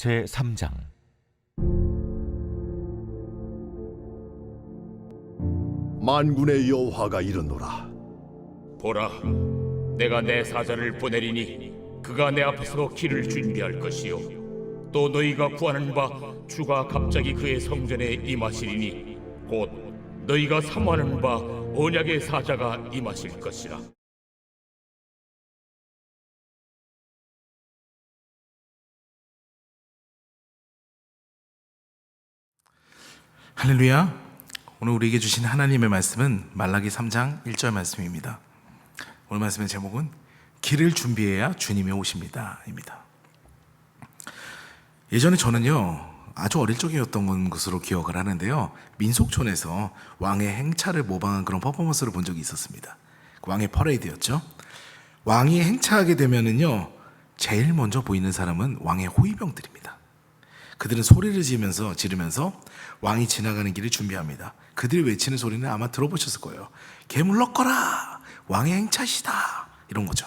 제3장. 만군의 여호와가 이르노라. 보라, 내가 내 사자를 보내리니 그가 내 앞에서 길을 준비할 것이요 또 너희가 구하는 바 주가 갑자기 그의 성전에 임하시리니 곧 너희가 사모하는 바 언약의 사자가 임하실 것이라. 할렐루야. 오늘 우리에게 주신 하나님의 말씀은 말라기 3장 1절 말씀입니다. 오늘 말씀의 제목은 길을 준비해야 주님이 오십니다 입니다. 예전에 저는요 아주 어릴 적이었던 것으로 기억을 하는데요, 민속촌에서 왕의 행차를 모방한 그런 퍼포먼스를 본 적이 있었습니다. 왕의 퍼레이드였죠. 왕이 행차하게 되면은요 제일 먼저 보이는 사람은 왕의 호위병들입니다. 그들은 소리를 지르면서 왕이 지나가는 길을 준비합니다. 그들이 외치는 소리는 아마 들어보셨을 거예요. 개물러거라, 왕의 행차시다, 이런 거죠.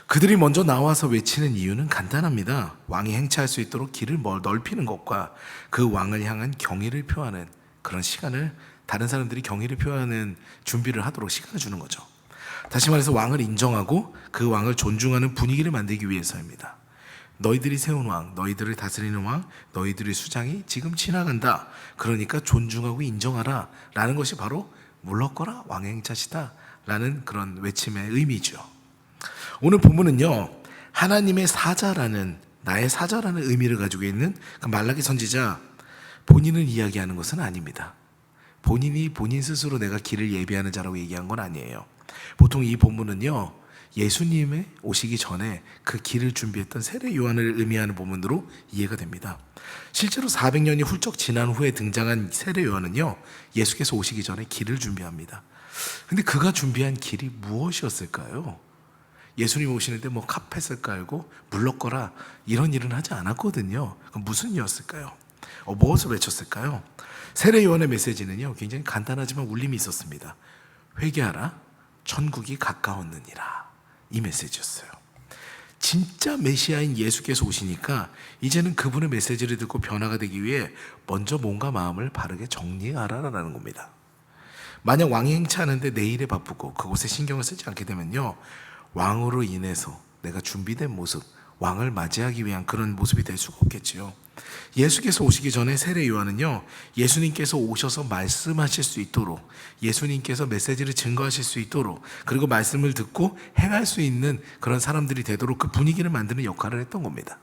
그들이 먼저 나와서 외치는 이유는 간단합니다. 왕이 행차할 수 있도록 길을 넓히는 것과 그 왕을 향한 경의를 표하는 그런 시간을, 다른 사람들이 경의를 표하는 준비를 하도록 시간을 주는 거죠. 다시 말해서 왕을 인정하고 그 왕을 존중하는 분위기를 만들기 위해서입니다. 너희들이 세운 왕, 너희들을 다스리는 왕, 너희들의 수장이 지금 지나간다. 그러니까 존중하고 인정하라 라는 것이 바로 물러거라, 왕의 행차시다 라는 그런 외침의 의미죠. 오늘 본문은요 하나님의 사자라는, 나의 사자라는 의미를 가지고 있는 그 말라기 선지자 본인을 이야기하는 것은 아닙니다. 본인이 본인 스스로 내가 길을 예비하는 자라고 얘기한 건 아니에요. 보통 이 본문은요 예수님의 오시기 전에 그 길을 준비했던 세례 요한을 의미하는 본문으로 이해가 됩니다. 실제로 400년이 훌쩍 지난 후에 등장한 세례 요한은요 예수께서 오시기 전에 길을 준비합니다. 근데 그가 준비한 길이 무엇이었을까요? 예수님 오시는데 뭐 카펫을 깔고 물러거라 이런 일은 하지 않았거든요. 그럼 무슨 일이었을까요? 무엇을 외쳤을까요? 세례 요한의 메시지는요 굉장히 간단하지만 울림이 있었습니다. 회개하라, 천국이 가까웠느니라, 이 메시지였어요. 진짜 메시아인 예수께서 오시니까 이제는 그분의 메시지를 듣고 변화가 되기 위해 먼저 몸과 마음을 바르게 정리하라라는 겁니다. 만약 왕이 행차하는데 내일에 바쁘고 그곳에 신경을 쓰지 않게 되면요 왕으로 인해서 내가 준비된 모습, 왕을 맞이하기 위한 그런 모습이 될 수가 없겠지요. 예수께서 오시기 전에 세례 요한은요 예수님께서 오셔서 말씀하실 수 있도록, 예수님께서 메시지를 증거하실 수 있도록, 그리고 말씀을 듣고 행할 수 있는 그런 사람들이 되도록 그 분위기를 만드는 역할을 했던 겁니다.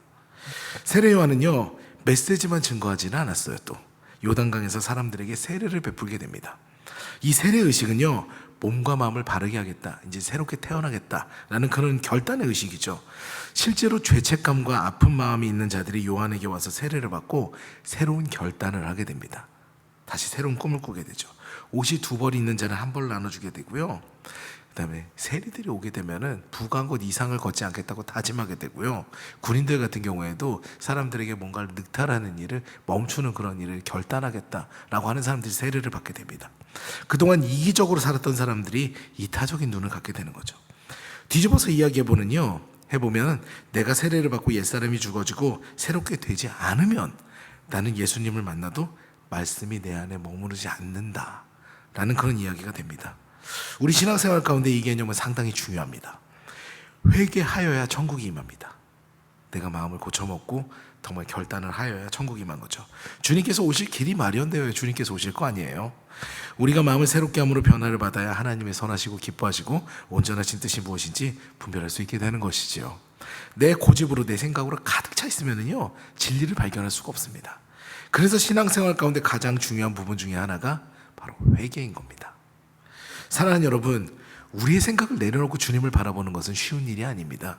세례 요한은요 메시지만 증거하지는 않았어요. 또 요단강에서 사람들에게 세례를 베풀게 됩니다. 이 세례 의식은요 몸과 마음을 바르게 하겠다, 이제 새롭게 태어나겠다라는 그런 결단의 의식이죠. 실제로 죄책감과 아픈 마음이 있는 자들이 요한에게 와서 세례를 받고 새로운 결단을 하게 됩니다. 다시 새로운 꿈을 꾸게 되죠. 옷이 두 벌 있는 자는 한 벌 나눠주게 되고요, 그 다음에 세리들이 오게 되면은 부간 곳 이상을 걷지 않겠다고 다짐하게 되고요, 군인들 같은 경우에도 사람들에게 뭔가를 늑탈하는 일을 멈추는 그런 일을 결단하겠다라고 하는 사람들이 세례를 받게 됩니다. 그동안 이기적으로 살았던 사람들이 이타적인 눈을 갖게 되는 거죠. 뒤집어서 해보면 내가 세례를 받고 옛사람이 죽어지고 새롭게 되지 않으면 나는 예수님을 만나도 말씀이 내 안에 머무르지 않는다 라는 그런 이야기가 됩니다. 우리 신앙생활 가운데 이 개념은 상당히 중요합니다. 회개하여야 천국이 임합니다. 내가 마음을 고쳐먹고 정말 결단을 하여야 천국이 임한 거죠. 주님께서 오실 길이 마련되어야 주님께서 오실 거 아니에요. 우리가 마음을 새롭게 함으로 변화를 받아야 하나님의 선하시고 기뻐하시고 온전하신 뜻이 무엇인지 분별할 수 있게 되는 것이지요. 내 고집으로, 내 생각으로 가득 차 있으면요 진리를 발견할 수가 없습니다. 그래서 신앙생활 가운데 가장 중요한 부분 중에 하나가 바로 회개인 겁니다. 사랑하는 여러분, 우리의 생각을 내려놓고 주님을 바라보는 것은 쉬운 일이 아닙니다.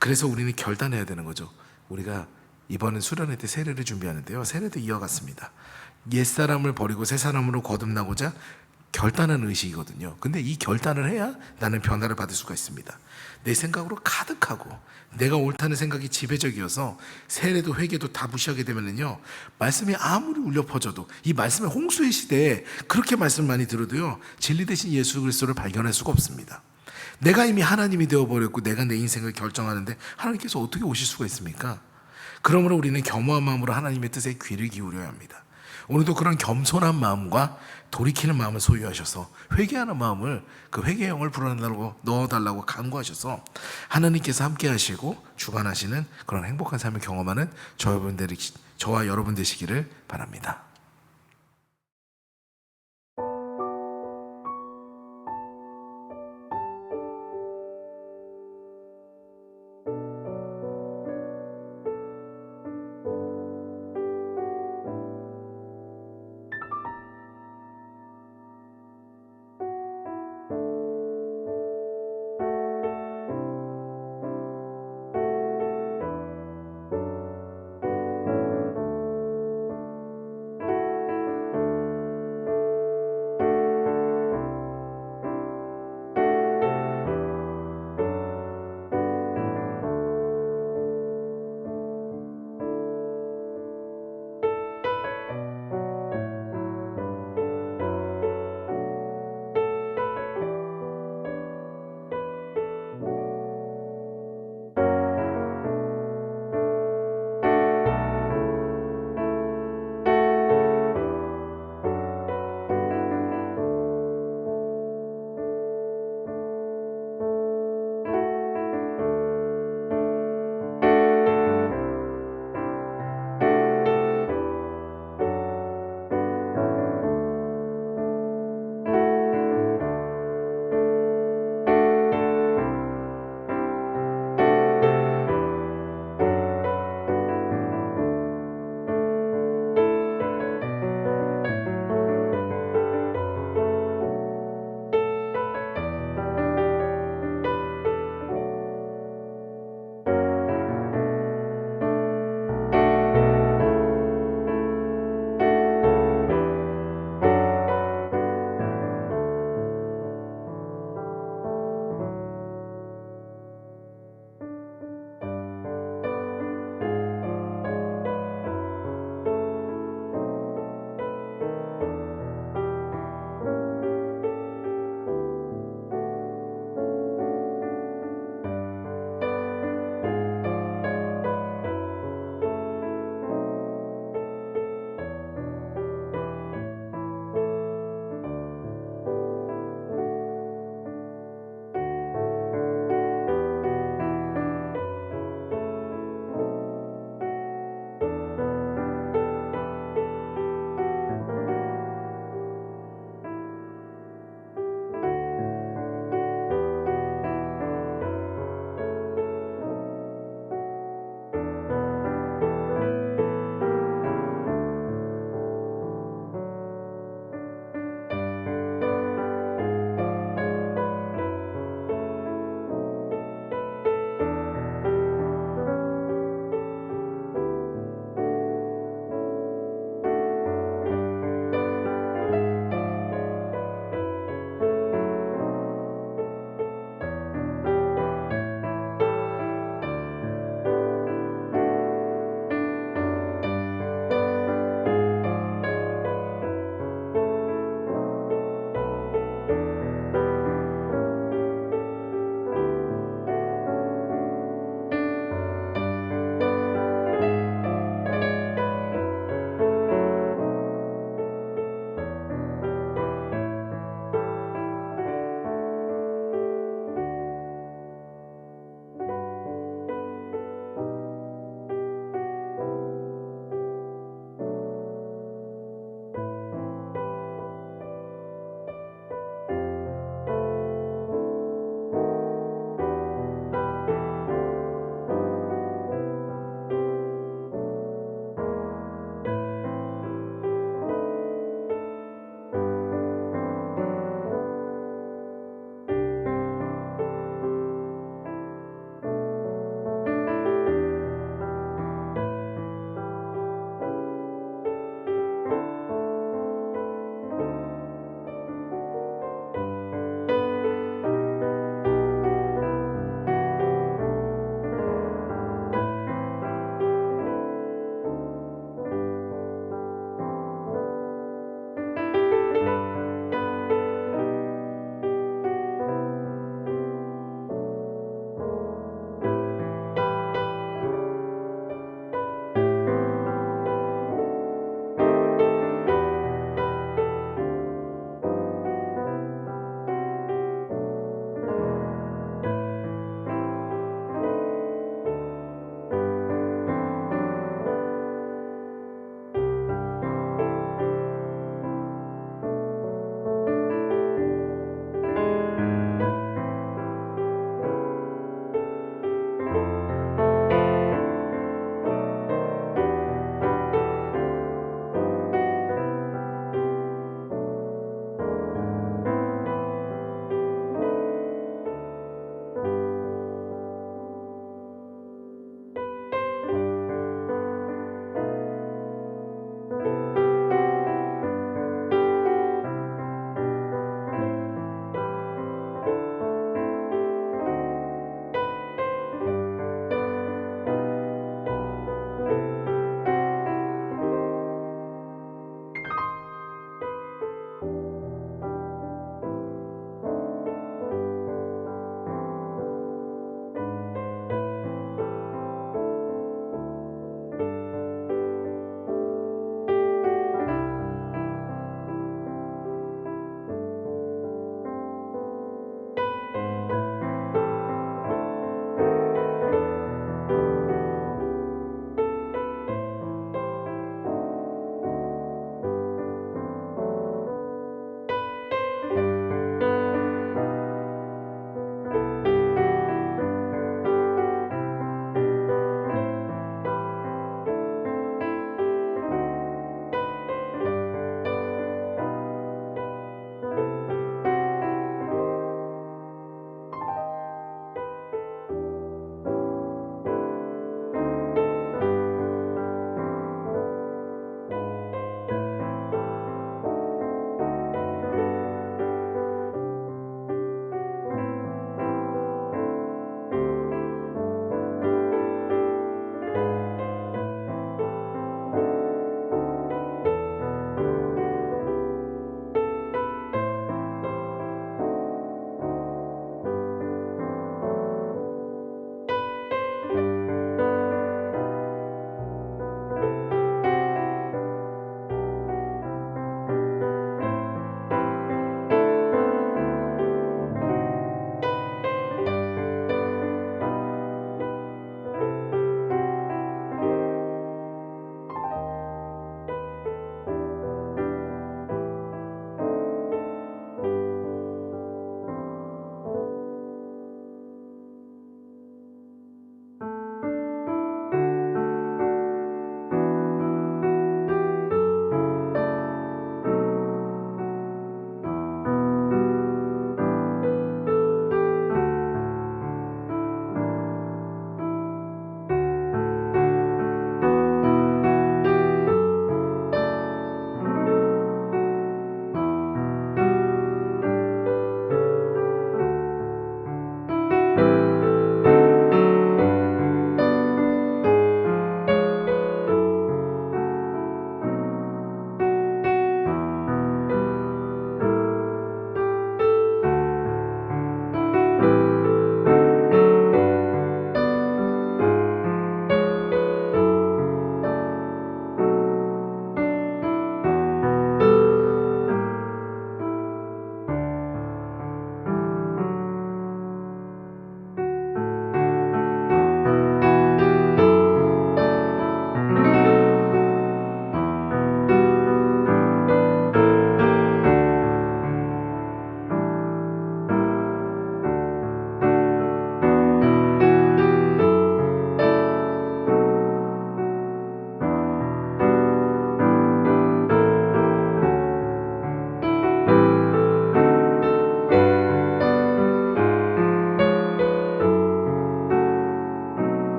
그래서 우리는 결단해야 되는 거죠. 우리가 이번엔 수련회 때 세례를 준비하는데요, 세례도 이어갔습니다. 옛사람을 버리고 새사람으로 거듭나고자 결단하는 의식이거든요. 근데 이 결단을 해야 나는 변화를 받을 수가 있습니다. 내 생각으로 가득하고 내가 옳다는 생각이 지배적이어서 세례도 회개도 다 무시하게 되면요 말씀이 아무리 울려 퍼져도, 이 말씀의 홍수의 시대에 그렇게 말씀 많이 들어도요 진리 대신 예수 그리스도를 발견할 수가 없습니다. 내가 이미 하나님이 되어버렸고 내가 내 인생을 결정하는데 하나님께서 어떻게 오실 수가 있습니까? 그러므로 우리는 겸허한 마음으로 하나님의 뜻에 귀를 기울여야 합니다. 오늘도 그런 겸손한 마음과 돌이키는 마음을 소유하셔서 회개하는 마음을, 그 회개의 영을 불어넣어달라고, 넣어달라고 간구하셔서 하나님께서 함께 하시고 주관하시는 그런 행복한 삶을 경험하는 저와 여러분 되시기를 바랍니다.